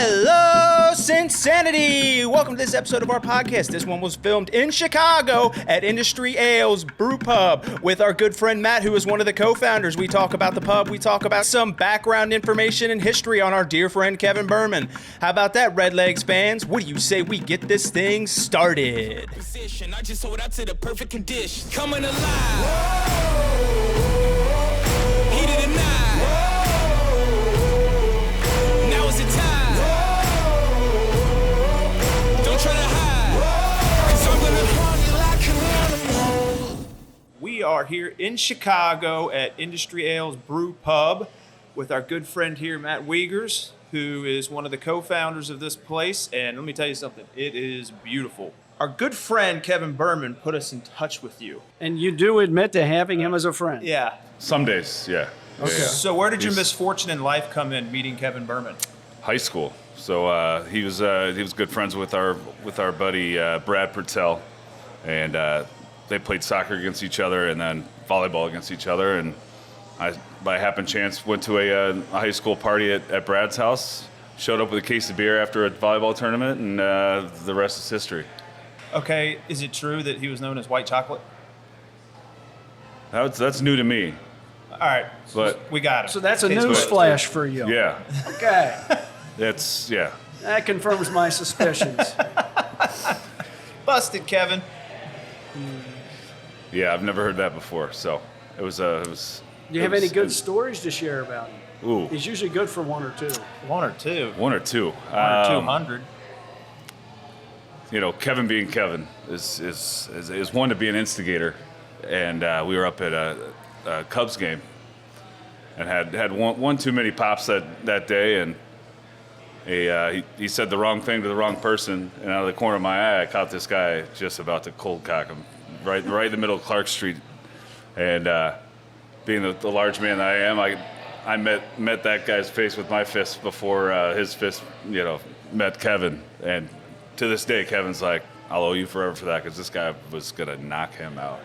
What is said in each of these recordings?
Hello, CinSanity! Welcome to this episode of our podcast. This one was filmed in Chicago at Industry Ale's Brewpub with our good friend Matt, who is one of the co-founders. We talk about the pub. We talk about some background information and history on our dear friend Kevin Berman. How about that, Red Legs fans? What do you say we get this thing started? I just sold out to the perfect condition. Coming alive. Heat of the night. Now is the time. Don't try to hide. 'Cause I'm gonna party like an animal. We are here in Chicago at Industry Ale's Brewpub with our good friend here, Matt Wiegers, who is one of the co-founders of this place. And let me tell you something, it is beautiful. Our good friend Kevin Berman put us in touch with you. And you do admit to having him as a friend? Yeah. Some days, yeah. Okay. Yeah. So where did your misfortune in life come in meeting Kevin Berman? High school. So he was good friends with our buddy Brad Purtell, and they played soccer against each other and then volleyball against each other. And I, by happen chance, went to a high school party at Brad's house. Showed up with a case of beer after a volleyball tournament, and the rest is history. Okay, is it true that he was known as White Chocolate? That's new to me. All right, But we got it. So that's a Tastes news good. flash for you. Yeah, Okay. yeah. That confirms my suspicions. Busted, Kevin. Yeah, I've never heard that before. So it was. Do you have any good stories to share about him? Ooh, He's usually good for one or two. One or two. one or two. 200. You know, Kevin being Kevin is one to be an instigator, and we were up at a Cubs game, and had one too many pops that day, and he said the wrong thing to the wrong person, and out of the corner of my eye, I caught this guy just about to cold cock him right in the middle of Clark Street, and being the large man that I am, I met that guy's face with my fist before his fist, met Kevin, and to this day, Kevin's like, I'll owe you forever for that because this guy was going to knock him out.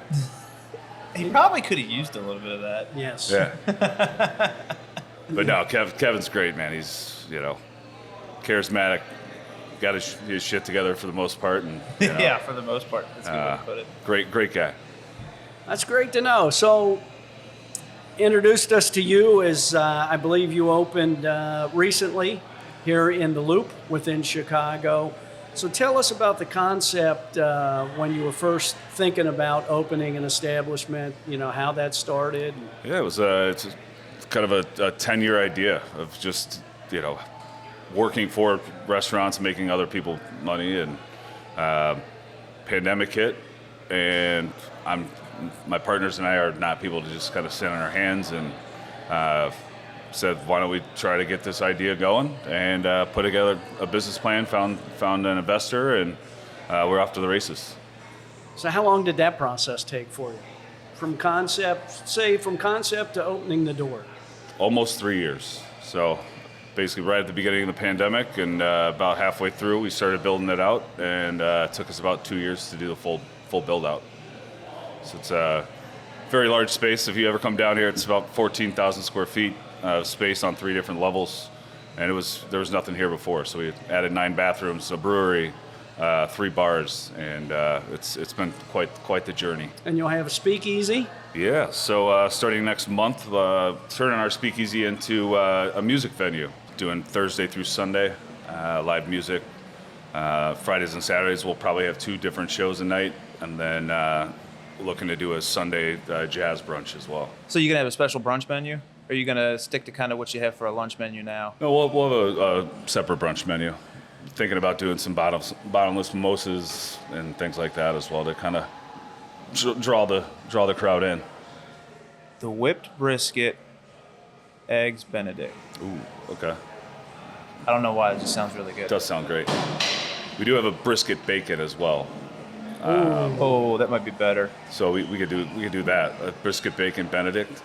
He probably could have used a little bit of that. Yes. Yeah. But no, Kevin's great, man. He's, charismatic, got his shit together for the most part. And Yeah, for the most part. That's a good way to put it. Great guy. That's great to know. So, introduced us to you as I believe you opened recently here in the Loop within Chicago. So tell us about the concept when you were first thinking about opening an establishment, how that started. Yeah, it's kind of a 10-year idea of just, working for restaurants, making other people money, and pandemic hit, and my partners and I are not people to just kind of sit on our hands, and said, why don't we try to get this idea going, and put together a business plan, found an investor, and we're off to the races. So how long did that process take for you? From concept to opening the door? Almost 3 years. So basically right at the beginning of the pandemic, and about halfway through, we started building it out, and it took us about 2 years to do the full build out. So it's a very large space. If you ever come down here, it's about 14,000 square feet of space on 3 different levels, and there was nothing here before. So we added 9 bathrooms, a brewery, 3 bars, and it's been quite the journey. And you'll have a speakeasy? Yeah. So starting next month, turning our speakeasy into a music venue, doing Thursday through Sunday, live music. Fridays and Saturdays we'll probably have 2 different shows a night, and then looking to do a Sunday jazz brunch as well. So you're going to have a special brunch menu? Or are you going to stick to kind of what you have for a lunch menu now? No, we'll have a separate brunch menu. Thinking about doing some bottomless mimosas and things like that as well to kind of draw the crowd in. The whipped brisket, eggs Benedict. Ooh, okay. I don't know why, it just sounds really good. It does sound great. We do have a brisket bacon as well. Oh, that might be better. So we could do that. A brisket bacon Benedict.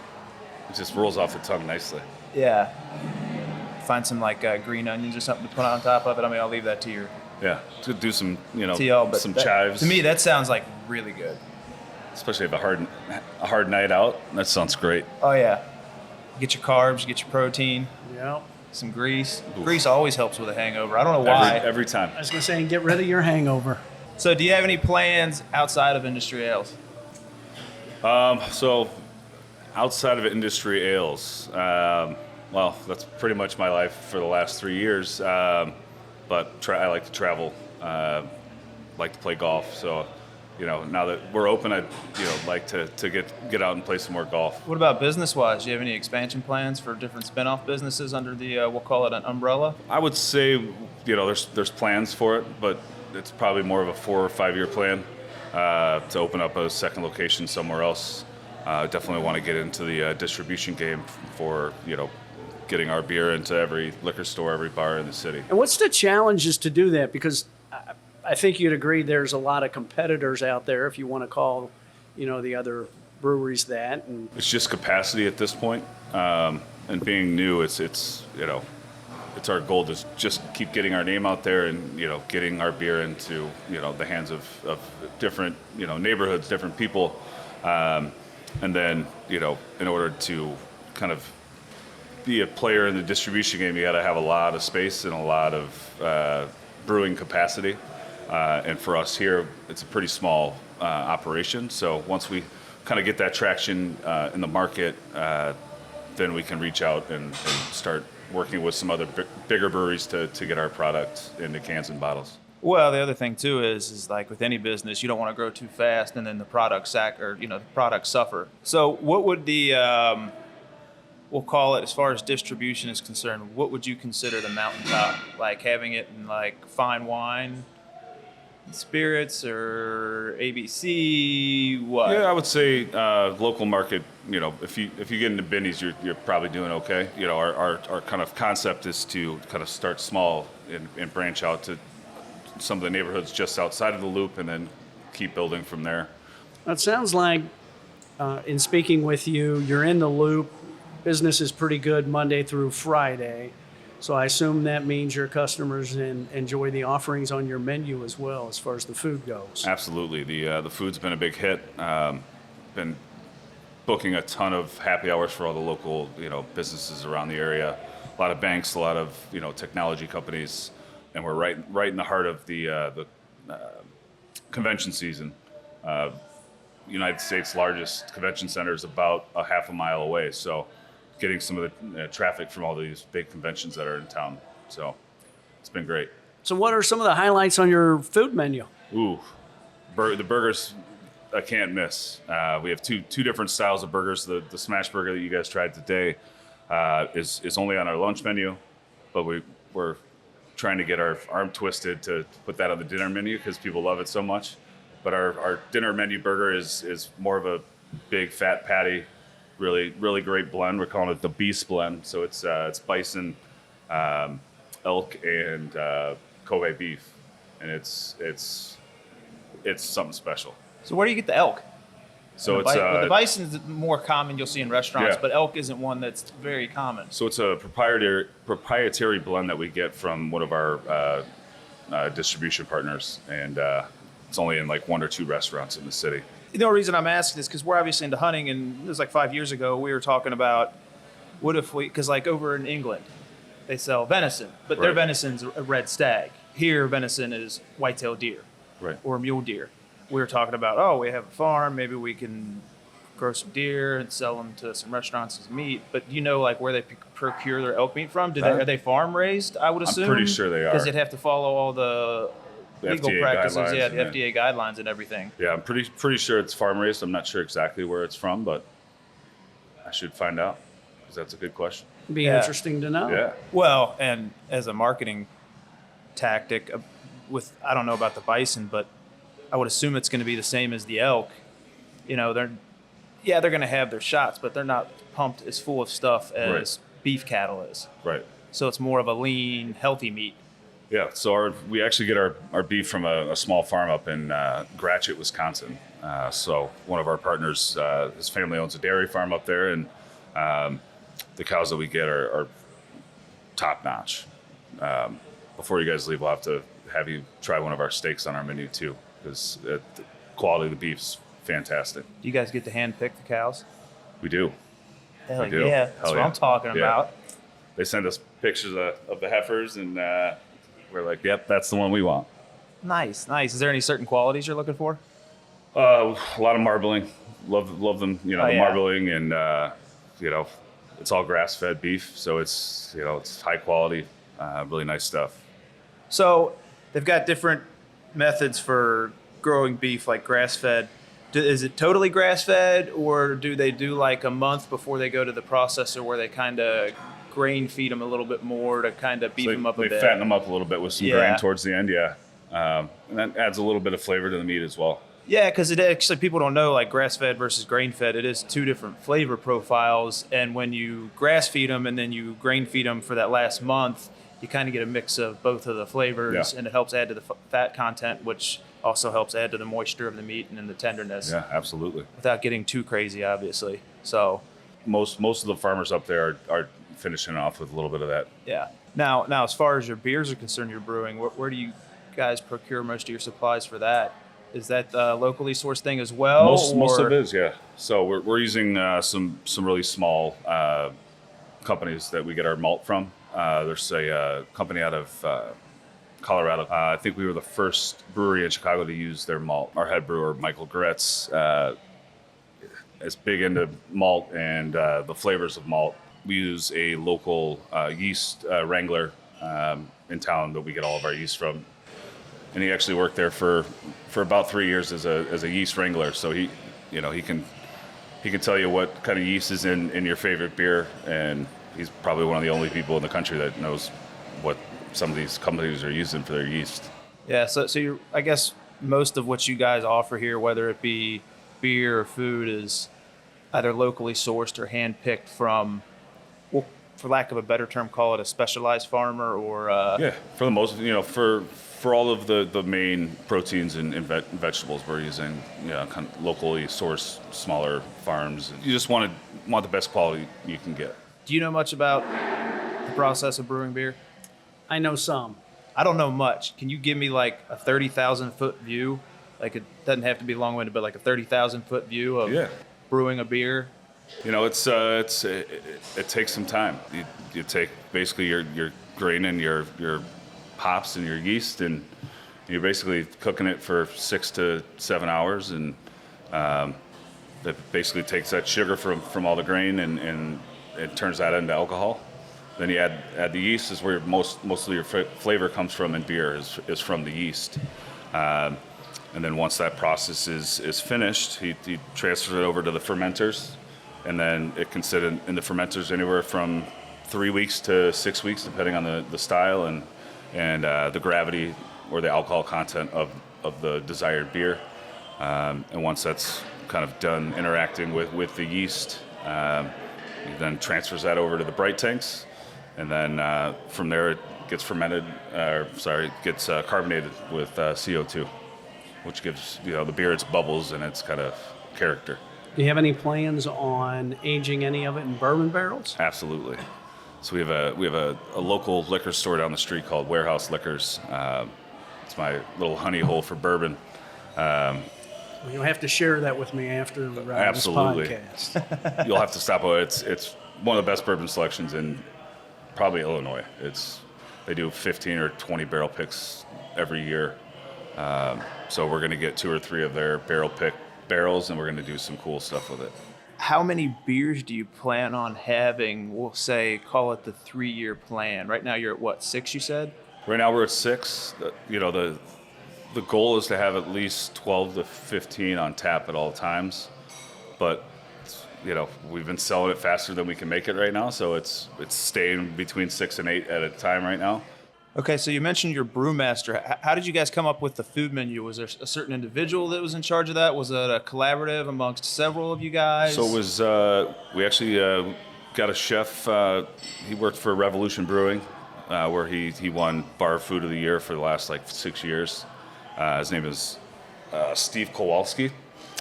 It just rolls off the tongue nicely. Yeah. Find some green onions or something to put on top of it. I mean, I'll leave that to your Yeah, to do some to y'all, but some that, chives. To me, that sounds like really good. Especially if a hard night out. That sounds great. Oh yeah. Get your carbs, get your protein. Yeah. some grease. Grease always helps with a hangover. I don't know why. Every time. I was going to say, get rid of your hangover. So do you have any plans outside of industry ales? So outside of industry ales, well, that's pretty much my life for the last 3 years. But I like to travel, like to play golf. So, now that we're open, I'd like to get out and play some more golf. What about business-wise? Do you have any expansion plans for different spin-off businesses under the, we'll call it an umbrella? I would say, there's plans for it, but it's probably more of a 4 or 5 year plan to open up a second location somewhere else. Definitely want to get into the distribution game for, getting our beer into every liquor store, every bar in the city. And what's the challenges to do that? Because I think you'd agree there's a lot of competitors out there, if you want to call, the other breweries that. And It's just capacity at this point. And being new, it's our goal to just keep getting our name out there and, getting our beer into, the hands of different, neighborhoods, different people. And then, in order to kind of be a player in the distribution game, you got to have a lot of space and a lot of brewing capacity. And for us here, it's a pretty small operation. So once we kind of get that traction in the market, then we can reach out and start working with some other bigger breweries to get our product into cans and bottles. Well, the other thing too is like with any business, you don't want to grow too fast and then the product the products suffer. So what would the we'll call it, as far as distribution is concerned, what would you consider the mountaintop? Like having it in like fine wine, spirits, or ABC? What? Yeah, I would say local market. If you get into Binny's, you're probably doing okay. Our kind of concept is to kind of start small and branch out to some of the neighborhoods just outside of the loop, and then keep building from there. it sounds like, in speaking with you, you're in the loop. Business is pretty good Monday through Friday. So I assume that means your customers enjoy the offerings on your menu as well, as far as the food goes. Absolutely, the food's been a big hit. Been booking a ton of happy hours for all the local businesses around the area. A lot of banks, a lot of technology companies, and we're right in the heart of the convention season. United States' largest convention center is about a half a mile away, so getting some of the traffic from all these big conventions that are in town. So it's been great. So what are some of the highlights on your food menu? Ooh, the burgers I can't miss. We have two different styles of burgers. The smash burger that you guys tried today is only on our lunch menu, but we're trying to get our arm twisted to put that on the dinner menu because people love it so much. But our dinner menu burger is more of a big fat patty, really really great blend. We're calling it the Beast blend. So it's bison, elk, and Kobe beef, and it's something special. So where do you get the elk? So The bison is more common you'll see in restaurants, Yeah. but elk isn't one that's very common. So it's a proprietary blend that we get from one of our distribution partners, and it's only in like 1 or 2 restaurants in the city. The only reason I'm asking this because we're obviously into hunting, and it was like 5 years ago we were talking about what if because like over in England they sell venison, but their Right. venison's a red stag. Here venison is white-tailed deer Right. or mule deer. We were talking about, we have a farm, maybe we can grow some deer and sell them to some restaurants as meat. But do you know like where they procure their elk meat from? Are they farm raised? I would assume. I'm pretty sure they are. Because they'd have to follow all the legal FDA practices, guidelines, the yeah. FDA guidelines and everything. Yeah, I'm pretty sure it's farm raised. I'm not sure exactly where it's from, but I should find out because that's a good question. Be Yeah. interesting to know. Yeah. Well, and as a marketing tactic, I don't know about the bison, but I would assume it's going to be the same as the elk. They're going to have their shots, but they're not pumped as full of stuff as Right. beef cattle is. Right. So it's more of a lean, healthy meat. Yeah, so we actually get our beef from a small farm up in Gratiot, Wisconsin. So one of our partners, his family owns a dairy farm up there, and the cows that we get are top notch. Before you guys leave, we'll have to have you try one of our steaks on our menu too, because the quality of the beef's fantastic. Do you guys get to hand pick the cows? We do. Hell We do. yeah, Hell that's what yeah. I'm talking Yeah. about. They send us pictures of the heifers, and we're like, yep, that's the one we want. Nice. Is there any certain qualities you're looking for? A lot of marbling. Love them. The yeah. marbling, and it's all grass-fed beef, so it's it's high quality, really nice stuff. So they've got different methods for growing beef, like grass-fed. Is it totally grass-fed, or do they do like a month before they go to the processor where they kind of grain feed them a little bit more to kind of beef them up a bit? They fatten them up a little bit with some grain towards the end, yeah. And that adds a little bit of flavor to the meat as well. Yeah, because it actually, people don't know, like grass-fed versus grain-fed, it is two different flavor profiles. And when you grass feed them and then you grain feed them for that last month, you kind of get a mix of both of the flavors, and it helps add to the fat content, which also helps add to the moisture of the meat and then the tenderness. Yeah, absolutely. Without getting too crazy, obviously. So most of the farmers up there are finishing off with a little bit of that. yeah. Now, as far as your beers are concerned, you're brewing. Where do you guys procure most of your supplies for that? Is that a locally sourced thing as well? Most of it is, yeah. So we're using some really small companies that we get our malt from. There's a company out of Colorado. I think we were the first brewery in Chicago to use their malt. Our head brewer, Michael Goretz, is big into malt and the flavors of malt. We use a local yeast wrangler in town that we get all of our yeast from. And he actually worked there for about 3 years as a yeast wrangler. So he can tell you what kind of yeast is in your favorite beer, and he's probably one of the only people in the country that knows what some of these companies are using for their yeast. Yeah, so I guess most of what you guys offer here, whether it be beer or food, is either locally sourced or hand-picked from, well, for lack of a better term, call it a specialized farmer, or yeah, for the most, for all of the main proteins and vegetables, we're using kind of locally sourced smaller farms. You just want the best quality you can get. Do you know much about the process of brewing beer? I know some. I don't know much. Can you give me like a 30,000 foot view? Like, it doesn't have to be long-winded, but like a 30,000 foot view of brewing a beer? It takes some time. You take basically your grain and your hops and your yeast, and you're basically cooking it for 6 to 7 hours, and that basically takes that sugar from all the grain and it turns that into alcohol. Then you add the yeast, is where most of your flavor comes from in beer, is from the yeast. And then once that process is finished, he transfers it over to the fermenters, and then it can sit in the fermenters anywhere from 3 weeks to 6 weeks, depending on the style and the gravity or the alcohol content of the desired beer. And once that's kind of done interacting with the yeast, he then transfers that over to the bright tanks, and then from there it gets gets carbonated with CO2, which gives the beer its bubbles and its kind of character. Do you have any plans on aging any of it in bourbon barrels? Absolutely. So we have a local liquor store down the street called Warehouse Liquors. It's my little honey hole for bourbon. You'll have to share that with me after this Absolutely. podcast. You'll have to stop by. It's one of the best bourbon selections in probably Illinois. They do 15 or 20 barrel picks every year. So we're going to get 2 or 3 of their barrel pick barrels, and we're going to do some cool stuff with it. How many beers do you plan on having? We'll say, call it the 3-year plan. Right now you're at what, 6, you said? Right now we're at 6. The goal is to have at least 12 to 15 on tap at all times. But, we've been selling it faster than we can make it right now, so it's staying between 6 and 8 at a time right now. Okay, so you mentioned your brewmaster. How did you guys come up with the food menu? Was there a certain individual that was in charge of that? Was it a collaborative amongst several of you guys? So it was, we actually got a chef. He worked for Revolution Brewing, where he won Bar Food of the Year for the last 6 years. His name is Steve Kowalski.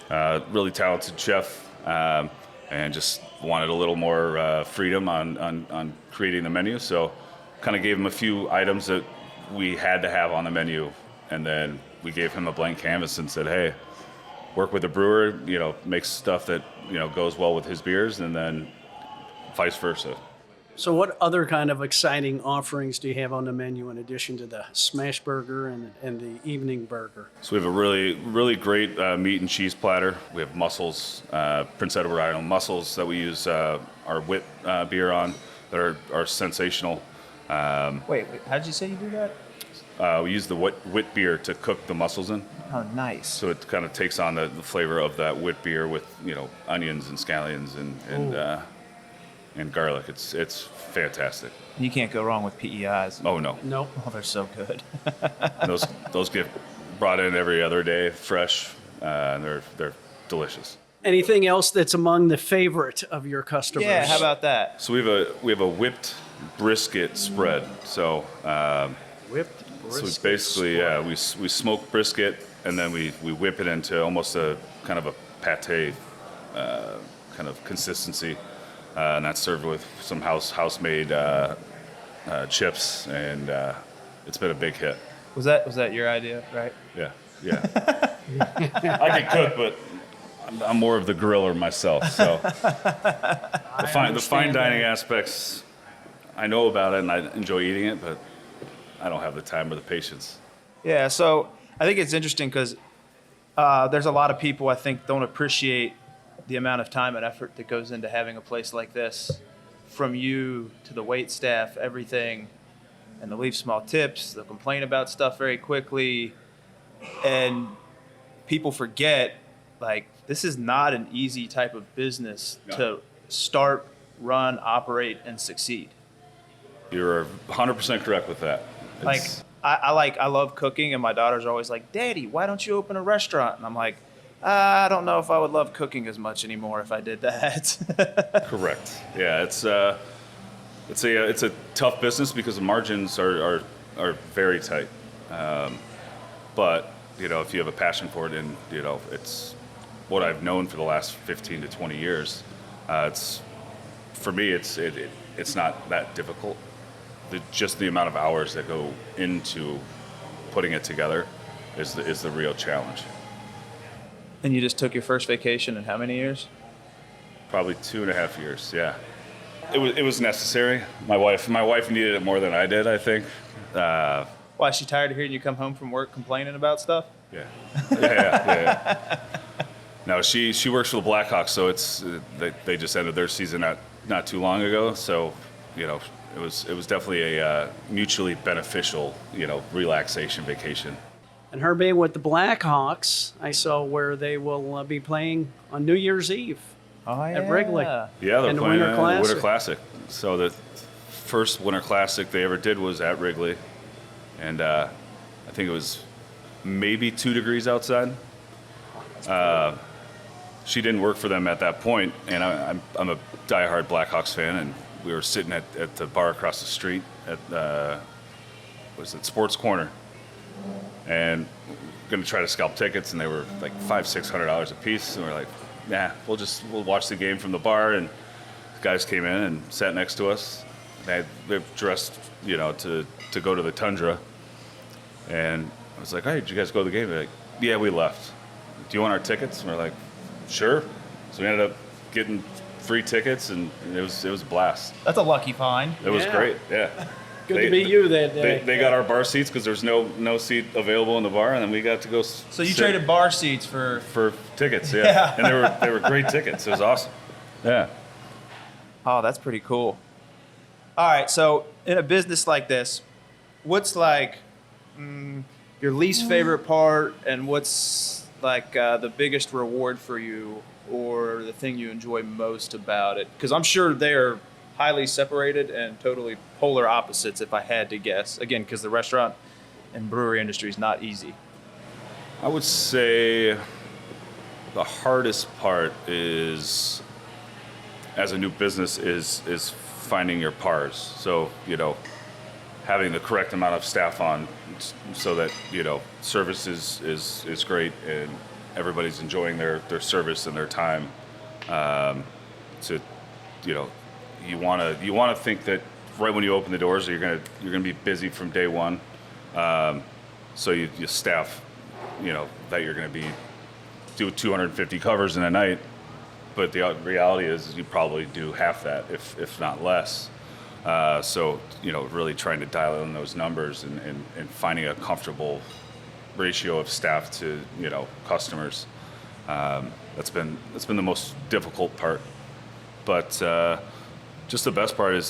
Really talented chef, and just wanted a little more freedom on creating the menu. So kind of gave him a few items that we had to have on the menu, and then we gave him a blank canvas and said, hey, work with the brewer, make stuff that goes well with his beers, and then vice versa. So what other kind of exciting offerings do you have on the menu in addition to the smash burger and the evening burger? So we have a really great meat and cheese platter. We have mussels, Prince Edward Island mussels that we use our wit beer on that are sensational. Wait, how did you say you do that? We use the wit beer to cook the mussels in. Oh, nice. So it kind of takes on the flavor of that wit beer with, onions and scallions and garlic. It's fantastic. You can't go wrong with PEIs. Oh no. Nope. Oh, they're so good. Those get brought in every other day, fresh, and they're delicious. Anything else that's among the favorite of your customers? Yeah, how about that? So we have a whipped brisket spread. So whipped so brisket? basically, we smoke brisket and then we whip it into almost a kind of a pate kind of consistency, and that's served with some house-made chips, and it's been a big hit. Was that your idea, right? Yeah. I can cook, but I'm more of the griller myself. So the fine dining aspects, I know about it and I enjoy eating it, but I don't have the time or the patience. Yeah, so I think it's interesting because there's a lot of people I think don't appreciate the amount of time and effort that goes into having a place like this, from you to the wait staff, everything, and they'll leave small tips, they'll complain about stuff very quickly, and people forget, like, this is not an easy type of business to start, run, operate, and succeed. You're 100% correct with that. I love cooking, and my daughter's always like, Daddy, why don't you open a restaurant? And I'm like, I don't know if I would love cooking as much anymore if I did that. Correct. Yeah, it's a tough business because the margins are very tight. But if you have a passion for it, and it's what I've known for the last 15 to 20 years, for me it's not that difficult. Just the amount of hours that go into putting it together is the real challenge. And you just took your first vacation in how many years? Probably 2.5 years. Yeah, it was necessary. My wife needed it more than I did, I think. Why, is she tired of hearing you come home from work complaining about stuff? Yeah. No, she works for the Blackhawks, so they just ended their season not too long ago. So it was definitely a mutually beneficial relaxation vacation. And her being with the Blackhawks, I saw where they will be playing on New Year's Eve at Wrigley. Yeah, they're in the playing Winter the Classic. Winter Classic. So the first Winter Classic they ever did was at Wrigley, and I think it was maybe 2 degrees outside. She didn't work for them at that point, and I'm a diehard Blackhawks fan, and we were sitting at the bar across the street at Sports Corner, and going to try to scalp tickets, and they were like $500-600 a piece, and we're like, nah, we'll watch the game from the bar. And the guys came in and sat next to us. They're dressed, to go to the Tundra, and I was like, hey, did you guys go to the game? They're like, yeah, we left. Do you want our tickets? And we're like, sure. So we ended up getting free tickets, and it was a blast. That's a lucky find. It was great, yeah. Good to be you that day. They got our bar seats because there's no seat available in the bar, and then we got to go. So you traded bar seats for tickets, yeah. And they were great tickets. It was awesome. Yeah. Oh, that's pretty cool. All right, so in a business like this, what's like your least favorite part, and what's like the biggest reward for you, or the thing you enjoy most about it? Because I'm sure they're highly separated and totally polar opposites, if I had to guess. Again, because the restaurant and brewery industry is not easy. I would say the hardest part is, as a new business, is finding your pars. So, having the correct amount of staff on so that, service is great and everybody's enjoying their service and their time. You want to think that right when you open the doors, you're gonna be busy from day one. So you staff, that you're gonna do 250 covers in a night, but the reality is you probably do half that, if not less. So, really trying to dial in those numbers and finding a comfortable ratio of staff to, customers. That's been the most difficult part. But just the best part is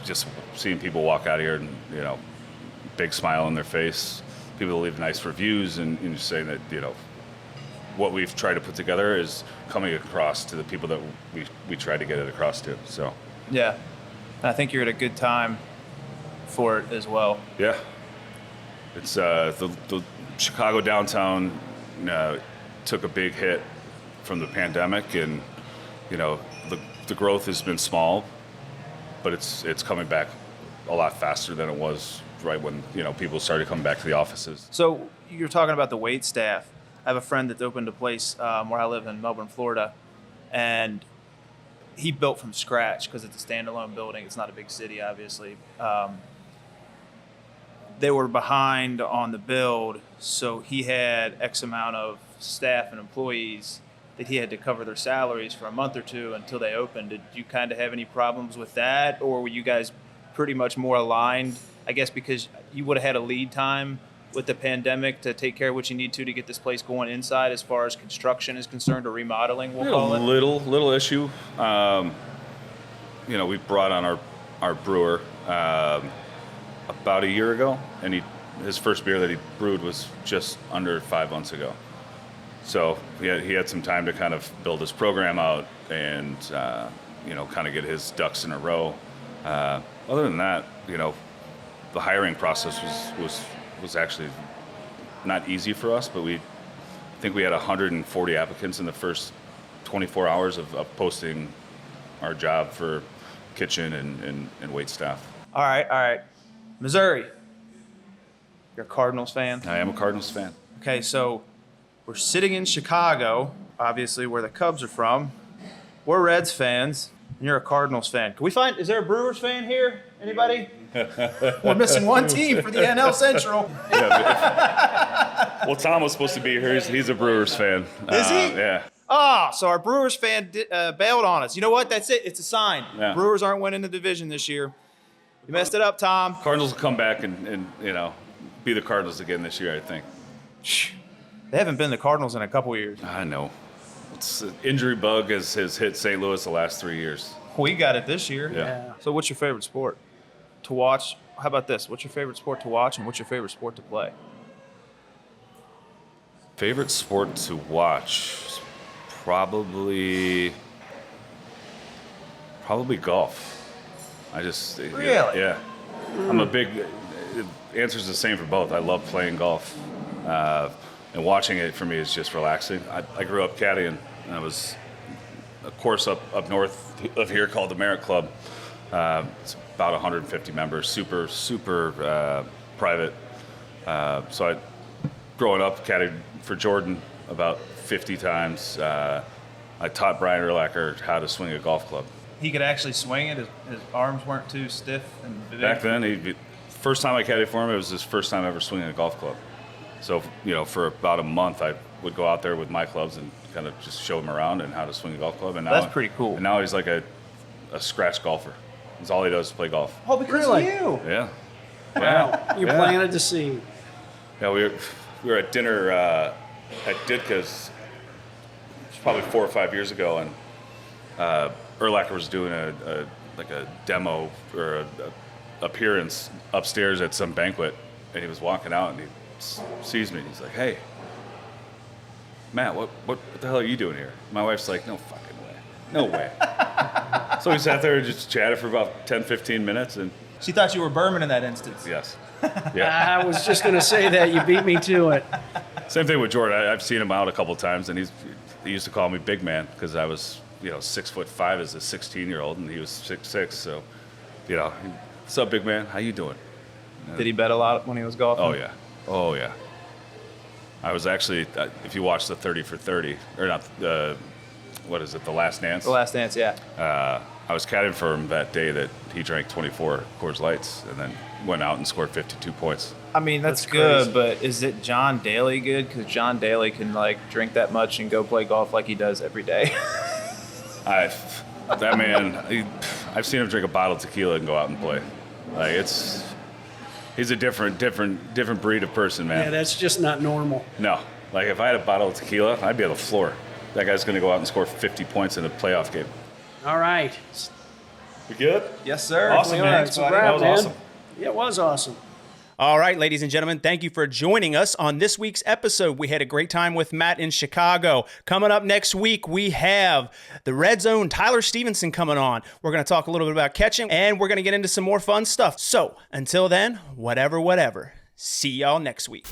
just seeing people walk out here and, big smile on their face. People leave nice reviews and just saying that, what we've tried to put together is coming across to the people that we try to get it across to. So, Yeah. I think you're at a good time for it as well. yeah. It's the Chicago downtown took a big hit from the pandemic, and the growth has been small, but it's coming back a lot faster than it was right when people started coming back to the offices. So you're talking about the wait staff. I have a friend that's opened a place where I live in Melbourne, Florida, and he built from scratch because it's a standalone building. It's not a big city, obviously. They were behind on the build, so he had X amount of staff and employees that he had to cover their salaries for a month or two until they opened. Did you kind of have any problems with that, or were you guys pretty much more aligned, I guess, because you would have had a lead time with the pandemic to take care of what you need to get this place going inside as far as construction is concerned, or remodeling, we'll call it? Little issue. We brought on our brewer about a year ago, and his first beer that he brewed was just under 5 months ago. So he had some time to kind of build his program out and kind of get his ducks in a row. Other than that, the hiring process was actually not easy for us, but I think we had 140 applicants in the first 24 hours of posting our job for kitchen and wait staff. All right. Missouri. You're a Cardinals fan? I am a Cardinals fan. Okay, so we're sitting in Chicago, obviously where the Cubs are from. We're Reds fans, and you're a Cardinals fan. Is there a Brewers fan here? Anybody? We're missing one team for the NL Central. Well, Tom was supposed to be here. He's a Brewers fan. Is he? Yeah. So our Brewers fan bailed on us. You know what? That's it. It's a sign. Yeah. Brewers aren't winning the division this year. You messed it up, Tom. Cardinals will come back and be the Cardinals again this year, I think. They haven't been the Cardinals in a couple years. I know. It's an injury bug has hit St. Louis the last 3 years. We got it this year. Yeah. So what's your favorite sport to watch? How about this? What's your favorite sport to watch, and what's your favorite sport to play? Favorite sport to watch? Probably golf. Really? Yeah. I'm a big. The answer's the same for both. I love playing golf, and watching it for me is just relaxing. I grew up caddying, and I was a course up north of here called the Merit Club. It's about 150 members, super private. So growing up, caddied for Jordan about 50 times. I taught Brian Urlacher how to swing a golf club. He could actually swing it. His arms weren't too stiff and big. Back then, first time I caddied for him, it was his first time ever swinging a golf club. So, for about a month, I would go out there with my clubs and kind of just show him around and how to swing a golf club. And now, That's pretty cool. And now he's like a scratch golfer. That's all he does is play golf. Oh, because Really? of you. Yeah. Wow. You Yeah. planted the seed. Yeah, we were at dinner at Ditka's probably 4 or 5 years ago, and Urlacher was doing a demo or a appearance upstairs at some banquet, and he was walking out and he sees me. He's like, "Hey, Matt, what the hell are you doing here?" My wife's like, "No fucking way, no way." So we sat there and just chatted for about 10, 15 minutes, and She thought you were Berman in that instance. yes, yeah. I was just going to say that. You beat me to it. Same thing with Jordan. I've seen him out a couple times, and he used to call me big man because I was 6'5" as a 16-year-old, and he was 6'6". So, what's up, big man? How you doing? Did he bet a lot when he was golfing? Oh yeah. I was actually, if you watch the 30 for 30, or not, what is it, The Last Dance? The Last Dance, yeah. I was caddying for him that day that he drank 24 Coors Lights and then went out and scored 52 points. I mean, that's good, but is it John Daly good? Because John Daly can drink that much and go play golf like he does every day. That man, I've seen him drink a bottle of tequila and go out and play. Like he's a different breed of person, man. Yeah, that's just not normal. No, like if I had a bottle of tequila, I'd be on the floor. That guy's going to go out and score 50 points in a playoff game. All right. You good? Yes, sir. Awesome, man. It's a That wrap, was man. awesome. Yeah, it was awesome. All right, ladies and gentlemen, thank you for joining us on this week's episode. We had a great time with Matt in Chicago. Coming up next week, we have the Red Zone, Tyler Stevenson, coming on. We're going to talk a little bit about catching, and we're going to get into some more fun stuff. So, until then, whatever. See y'all next week.